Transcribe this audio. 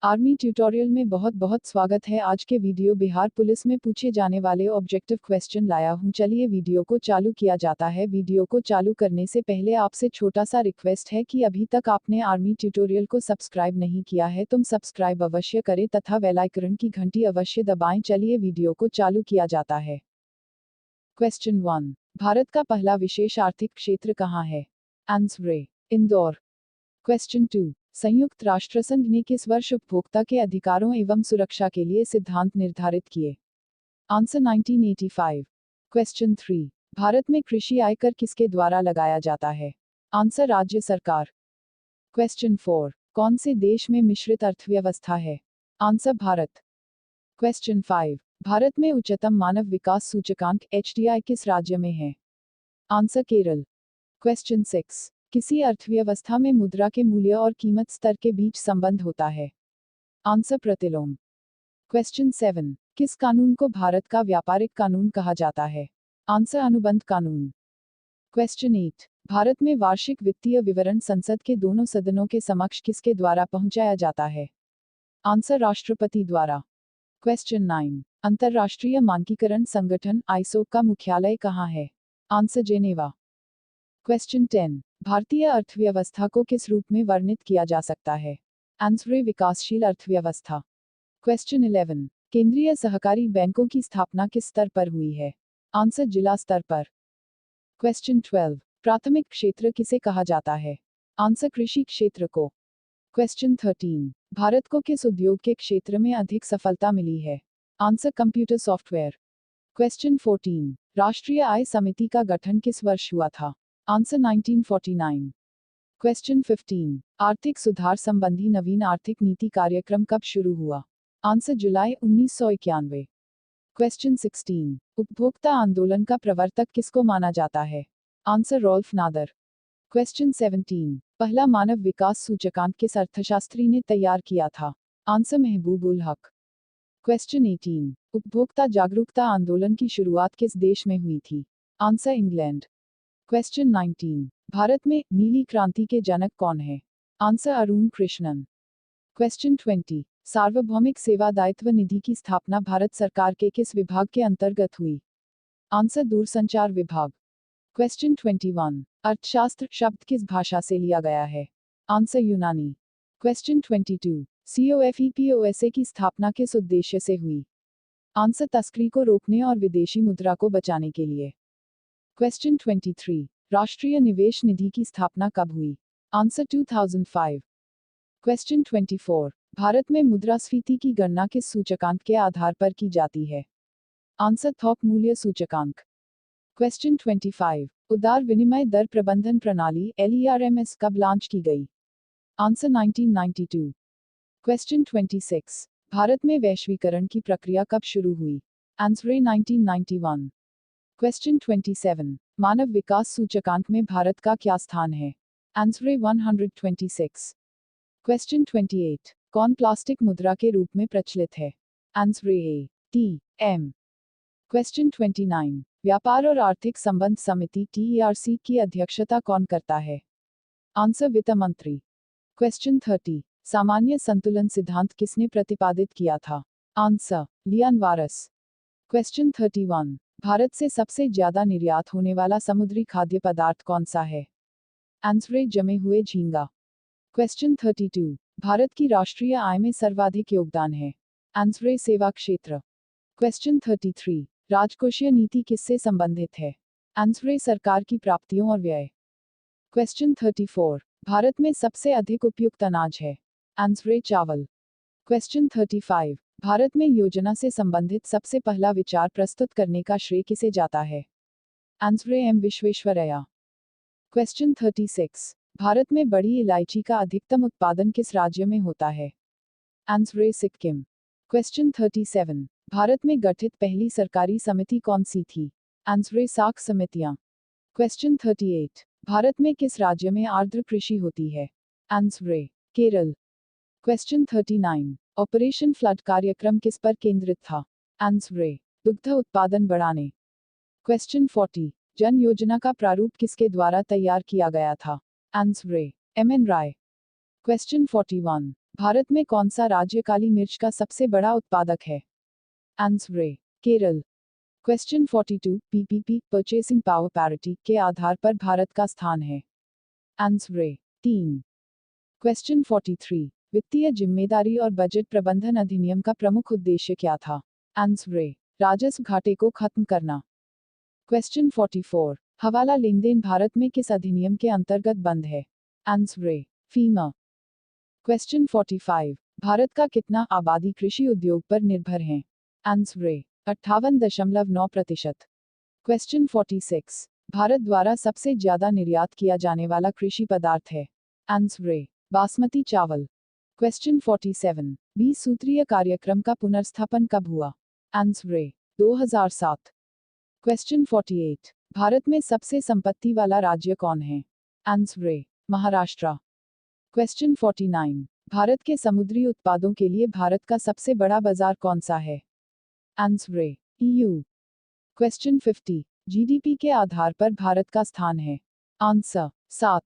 Army tutorial में बहुत बहुत स्वागत है। आज के वीडियो बिहार पुलिस में पूछे जाने वाले ऑब्जेक्टिव क्वेश्चन लाया हूं। चलिए वीडियो को चालू किया जाता है। वीडियो को चालू करने से पहले आपसे छोटा सा रिक्वेस्ट है कि अभी तक आपने आर्मी ट्यूटोरियल को सब्सक्राइब नहीं किया है तुम सब्सक्राइब अवश्य करें तथा बेल आइकन की घंटी अवश्य दबाएं। चलिए वीडियो को चालू किया जाता है। क्वेश्चन 1, भारत का पहला विशेष आर्थिक क्षेत्र कहाँ है? आंसर: इंदौर। क्वेश्चन 2, संयुक्त राष्ट्र संघ ने किस वर्ष उपभोक्ता के अधिकारों एवं सुरक्षा के लिए सिद्धांत निर्धारित किए? आंसर: 1985। क्वेश्चन 3, भारत में कृषि आयकर किसके द्वारा लगाया जाता है? आंसर: राज्य सरकार। क्वेश्चन 4, कौन से देश में मिश्रित अर्थव्यवस्था है? आंसर: भारत। क्वेश्चन 5, भारत में उच्चतम मानव विकास सूचकांक HDI किस राज्य में है? आंसर: केरल। क्वेश्चन 6, किसी अर्थव्यवस्था में मुद्रा के मूल्य और कीमत स्तर के बीच संबंध होता है? आंसर: प्रतिलोम। क्वेश्चन 7, किस कानून को भारत का व्यापारिक कानून कहा जाता है? आंसर: अनुबंध कानून। क्वेश्चन 8, भारत में वार्षिक वित्तीय विवरण संसद के दोनों सदनों के समक्ष किसके द्वारा पहुंचाया जाता है? आंसर: राष्ट्रपति द्वारा। क्वेश्चन 9, अंतर्राष्ट्रीय मानकीकरण संगठन ISO का मुख्यालय कहाँ है? Answer: Geneva. क्वेश्चन 10, भारतीय अर्थव्यवस्था को किस रूप में वर्णित किया जा सकता है? आंसर: विकासशील अर्थव्यवस्था। क्वेश्चन 11, केंद्रीय सहकारी बैंकों की स्थापना किस स्तर पर हुई है? आंसर: जिला स्तर पर। क्वेश्चन 12, प्राथमिक क्षेत्र किसे कहा जाता है? आंसर: कृषि क्षेत्र को। क्वेश्चन 13, भारत को किस उद्योग के क्षेत्र में अधिक सफलता मिली है? Answer: computer software. क्वेश्चन 14, राष्ट्रीय आय समिति का गठन किस वर्ष हुआ था? आंसर: 1949। क्वेश्चन 15, आर्थिक सुधार संबंधी नवीन आर्थिक नीति कार्यक्रम कब शुरू हुआ? आंसर: जुलाई 1991। क्वेश्चन 16, उपभोक्ता आंदोलन का प्रवर्तक किसको माना जाता है? Answer: Rolf Nadar. क्वेश्चन 17, पहला मानव विकास सूचकांक किस अर्थशास्त्री ने तैयार किया था? आंसर: महबूब उल हक। क्वेश्चन 18, उपभोक्ता जागरूकता आंदोलन की शुरुआत किस देश में हुई थी? Answer: England. क्वेश्चन 19, भारत में नीली क्रांति के जनक कौन है? आंसर: अरुण कृष्णन। क्वेश्चन 20, सार्वभौमिक सेवा दायित्व निधि की स्थापना भारत सरकार के किस विभाग के अंतर्गत हुई? आंसर: दूरसंचार विभाग। क्वेश्चन 21, अर्थशास्त्र शब्द किस भाषा से लिया गया है? आंसर: यूनानी। क्वेश्चन 22, COFEPOSA की स्थापना किस उद्देश्य से हुई? आंसर: तस्करी को रोकने और विदेशी मुद्रा को बचाने के लिए। क्वेश्चन 23, राष्ट्रीय निवेश निधि की स्थापना कब हुई? आंसर: 2005। क्वेश्चन 24, भारत में मुद्रास्फीति की गणना किस सूचकांक के आधार पर की जाती है? आंसर: थोक मूल्य सूचकांक। क्वेश्चन 25, उदार विनिमय दर प्रबंधन प्रणाली LERMS कब लॉन्च की गई? आंसर: 1992। क्वेश्चन 26, भारत में वैश्वीकरण की प्रक्रिया कब शुरू हुई? आंसर: 1991। क्वेश्चन 27, मानव विकास सूचकांक में भारत का क्या स्थान है? आंसर: 126। क्वेश्चन 28, कौन प्लास्टिक मुद्रा के रूप में प्रचलित है? Answer: ATM। क्वेश्चन 29, व्यापार और आर्थिक संबंध समिति TERC की अध्यक्षता कौन करता है? आंसर: वित्त मंत्री। क्वेश्चन 30, सामान्य संतुलन सिद्धांत किसने प्रतिपादित किया था? आंसर: लियान वारस। क्वेश्चन 31, भारत से सबसे ज्यादा निर्यात होने वाला समुद्री खाद्य पदार्थ कौन सा है? आंसर: जमे हुए झींगा। क्वेश्चन 32, भारत की राष्ट्रीय आय में सर्वाधिक योगदान है? आंसर: सेवा क्षेत्र। क्वेश्चन 33, राजकोषीय नीति किससे संबंधित है? आंसर: सरकार की प्राप्तियों और व्यय। क्वेश्चन 34, भारत में सबसे अधिक उपयुक्त अनाज है? आंसर: चावल। क्वेश्चन 35, भारत में योजना से संबंधित सबसे पहला विचार प्रस्तुत करने का श्रेय किसे जाता है? Answer: M Visvesvaraya. Question 36, Bharat में बड़ी इलायची का अधिकतम उत्पादन किस राज्य में होता है? आंसर: सिक्किम। क्वेश्चन 37, भारत में गठित पहली सरकारी समिति कौन सी थी? आंसर: साख समितियां। क्वेश्चन 38, भारत में किस राज्य में आर्द्र कृषि होती है? Answer: Kerala. Question 39, operation flood कार्यक्रम किस पर केंद्रित था? आंसर: दुग्ध उत्पादन बढ़ाने। क्वेश्चन 40, जन योजना का प्रारूप किसके द्वारा तैयार किया गया था? आंसर: MN राय। क्वेश्चन 41, भारत में कौन सा राज्य काली मिर्च का सबसे बड़ा उत्पादक है? आंसर ए, Kerala. Question 42, PPP purchasing power parity के आधार पर भारत का स्थान है? आंसर ए, 3। क्वेश्चन 43, वित्तीय जिम्मेदारी और बजट प्रबंधन अधिनियम का प्रमुख उद्देश्य क्या था? आंसर ए, राजस्व घाटे को खत्म करना। क्वेश्चन 44, हवाला लेनदेन भारत में किस अधिनियम के अंतर्गत बंद है? Answer A, FEMA. Question 45, Bharat का कितना आबादी कृषि उद्योग पर निर्भर है? आंसर ए, 58.9%। क्वेश्चन 46, भारत द्वारा सबसे ज्यादा निर्यात किया जाने वाला कृषि पदार्थ है? आंसर ए, बासमती चावल। क्वेश्चन 47, 20 सूत्रीय कार्यक्रम का पुनर्स्थापन कब हुआ? Answer A, 2007। क्वेश्चन 48, भारत में सबसे संपत्ति वाला राज्य कौन है? आंसर ए, महाराष्ट्र। क्वेश्चन 49, भारत के समुद्री उत्पादों के लिए भारत का सबसे बड़ा बाजार कौन सा है? आंसर ए, ईयू। क्वेश्चन 50, जीडीपी के आधार पर भारत का स्थान है? आंसर 7।